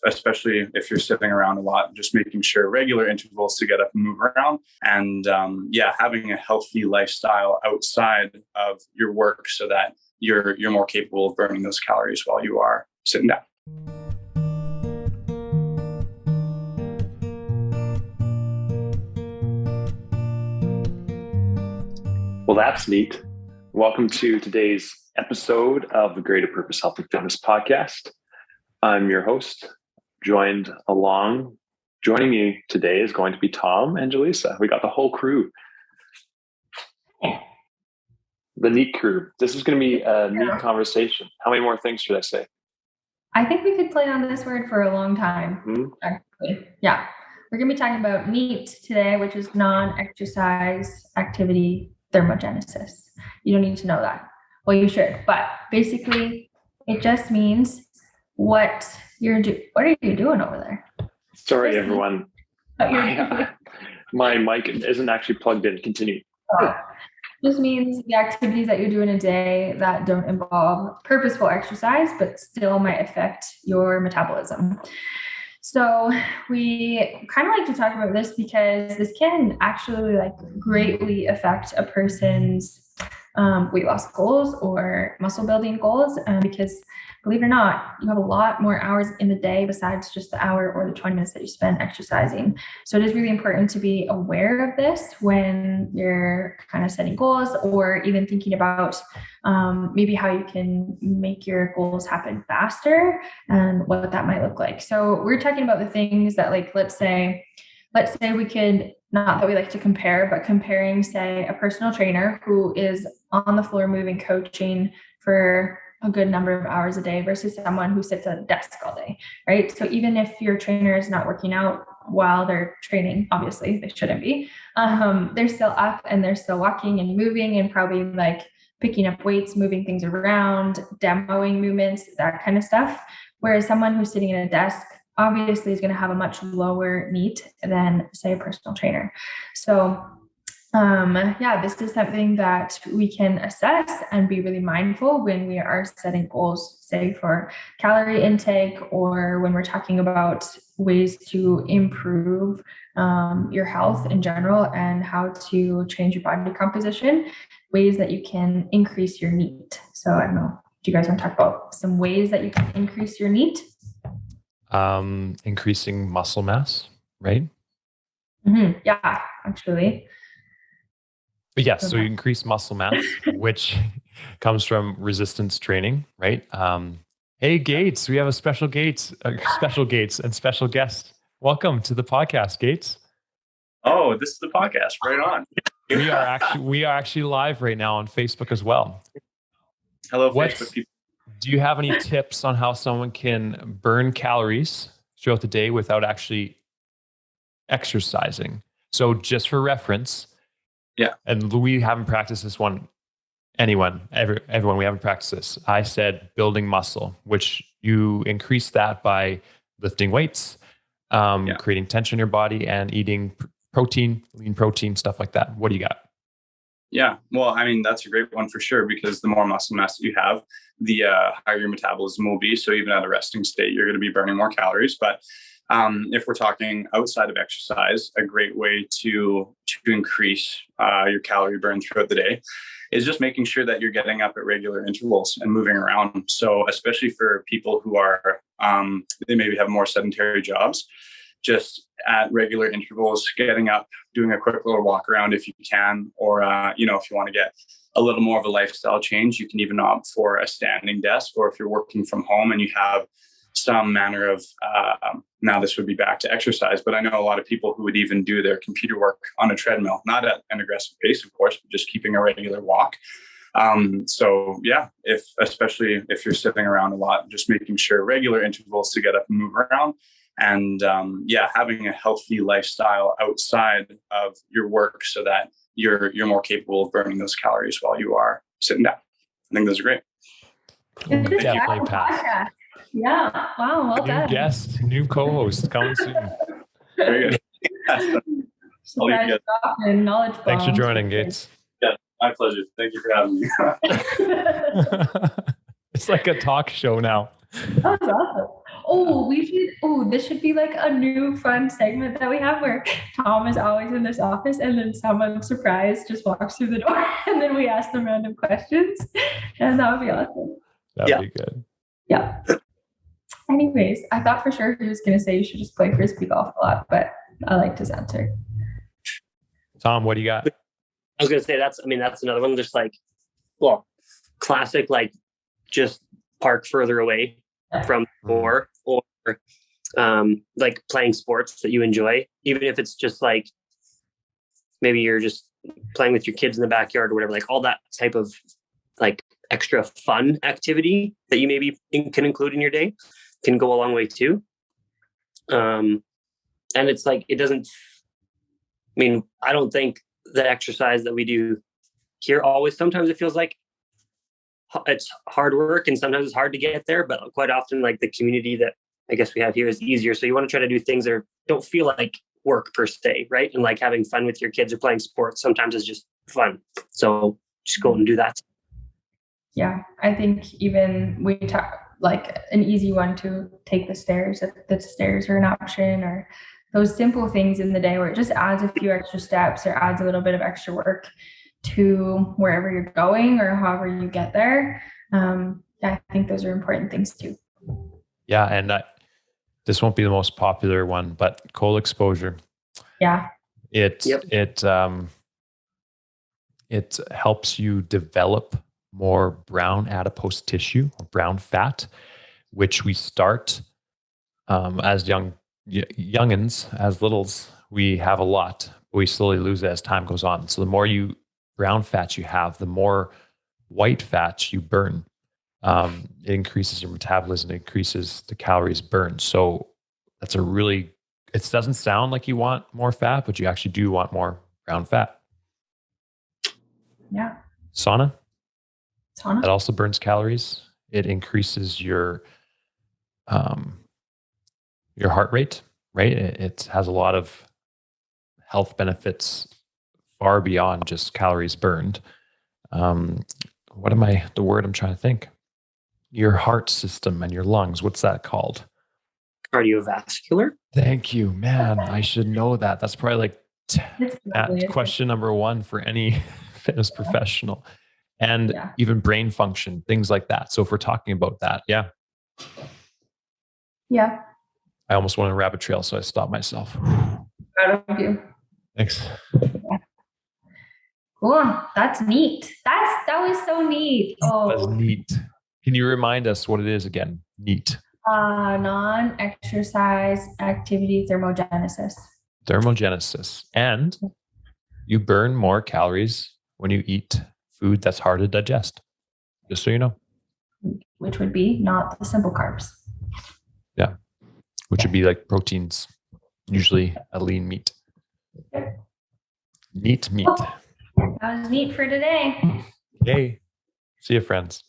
especially if you're sitting around a lot, just making sure regular intervals to get up and move around, and having a healthy lifestyle outside of your work so that you're more capable of burning those calories while you are sitting down. Well, that's neat. Welcome to today's episode of the Greater Purpose Health and Fitness Podcast. I'm your host. Joining me today is going to be Tom and Jaleesa. We got the whole crew. The N.E.A.T crew. This is going to be a neat conversation. How many more things should I say? I think we could play on this word for a long time, actually. Yeah. We're going to be talking about N.E.A.T today, which is non-exercise activity thermogenesis. You don't need to know that. Well, you should. But basically, it just means what are you doing over there? Sorry, everyone. My mic isn't actually plugged in. Continue. Just means the activities that you do in a day that don't involve purposeful exercise, but still might affect your metabolism. So we kind of like to talk about this because this can actually greatly affect a person's weight loss goals or muscle building goals, because believe it or not, you have a lot more hours in the day besides just the hour or the 20 minutes that you spend exercising. So it is really important to be aware of this when you're kind of setting goals, or even thinking about maybe how you can make your goals happen faster and what that might look like. So we're talking about the things that, let's say we could, not that we like to compare, but comparing, say, a personal trainer who is on the floor moving, coaching for a good number of hours a day versus someone who sits at a desk all day, right? So even if your trainer is not working out while they're training, obviously they shouldn't be, they're still up and they're still walking and moving and probably picking up weights, moving things around, demoing movements, that kind of stuff. Whereas someone who's sitting at a desk obviously is going to have a much lower N.E.A.T than, say, a personal trainer. So this is something that we can assess and be really mindful when we are setting goals, say for calorie intake, or when we're talking about ways to improve your health in general and how to change your body composition, ways that you can increase your N.E.A.T. So I don't know, do you guys want to talk about some ways that you can increase your N.E.A.T? Increasing muscle mass, right? Mm-hmm. Yeah, actually. But yes, so you increase muscle mass, which comes from resistance training, right? Hey, Gates, we have a special Gates and special guest. Welcome to the podcast, Gates. Oh, this is the podcast. Right on. We are actually live right now on Facebook as well. Hello, Facebook people. Do you have any tips on how someone can burn calories throughout the day without actually exercising? So just for reference, and we haven't practiced this one. Everyone, we haven't practiced this. I said building muscle, which you increase that by lifting weights, creating tension in your body, and eating protein, lean protein, stuff like that. What do you got? Yeah, well, I mean, that's a great one for sure, because the more muscle mass that you have, the higher your metabolism will be. So even at a resting state, you're going to be burning more calories. But if we're talking outside of exercise, a great way to increase your calorie burn throughout the day is just making sure that you're getting up at regular intervals and moving around. So especially for people who are, they maybe have more sedentary jobs, just at regular intervals, getting up, doing a quick little walk around if you can, or, if you want to get a little more of a lifestyle change, you can even opt for a standing desk, or if you're working from home and you have some manner of, now this would be back to exercise, but I know a lot of people who would even do their computer work on a treadmill, not at an aggressive pace, of course, but just keeping a regular walk. Especially if you're sitting around a lot, just making sure regular intervals to get up and move around, and having a healthy lifestyle outside of your work so that you're more capable of burning those calories while you are sitting down. I think those are great. Definitely pass. Yeah. Wow. Well done. New guest, new co-host coming soon. Very good. Knowledge bombs. Thanks for joining, Gates. Yeah, my pleasure. Thank you for having me. It's like a talk show now. That's awesome. This should be like a new fun segment that we have where Tom is always in this office and then someone surprised just walks through the door and then we ask them random questions. And that would be awesome. That would be good. Yeah. Anyways, I thought for sure he was going to say you should just play frisbee golf a lot, but I liked his answer. Tom, what do you got? I was going to say that's another one. Just like, classic, like just park further away from or like playing sports that you enjoy, even if it's just like maybe you're just playing with your kids in the backyard or whatever, like all that type of like extra fun activity that you maybe can include in your day can go a long way too. And it's like, it doesn't, I don't think the exercise that we do here always, sometimes it feels like it's hard work and sometimes it's hard to get there, but quite often like the community that I guess we have here is easier. So you want to try to do things that don't feel like work per se, right? And like having fun with your kids or playing sports sometimes is just fun. So just go and do that. Yeah, I think even we talk like an easy one to take the stairs, if the stairs are an option, or those simple things in the day where it just adds a few extra steps or adds a little bit of extra work to wherever you're going or however you get there. I think those are important things too. Yeah, and this won't be the most popular one, but cold exposure. Yeah. It helps you develop more brown adipose tissue or brown fat, which we start as youngins, as littles, we have a lot, but we slowly lose it as time goes on. So the more brown fat you have, the more white fat you burn. It increases your metabolism, it increases the calories burned. So that's it doesn't sound like you want more fat, but you actually do want more brown fat. Yeah. Sauna. That also burns calories. It increases your heart rate, right? It has a lot of health benefits far beyond just calories burned. The word I'm trying to think? Your heart system and your lungs. What's that called? Cardiovascular. Thank you, man. I should know that. That's probably like question number one for any fitness professional. And even brain function, things like that. So if we're talking about that, yeah. I almost went on a rabbit trail, so I stopped myself. Proud of you. Thanks. Yeah. Cool. That's neat. That was so neat. Oh, that's neat. Can you remind us what it is again? NEAT. Non-exercise activity thermogenesis. Thermogenesis. And you burn more calories when you eat food that's hard to digest. Just so you know. Which would be not the simple carbs. Yeah. Which would be like proteins, usually a lean meat. Okay. Neat meat. That was neat for today. Yay. See you, friends.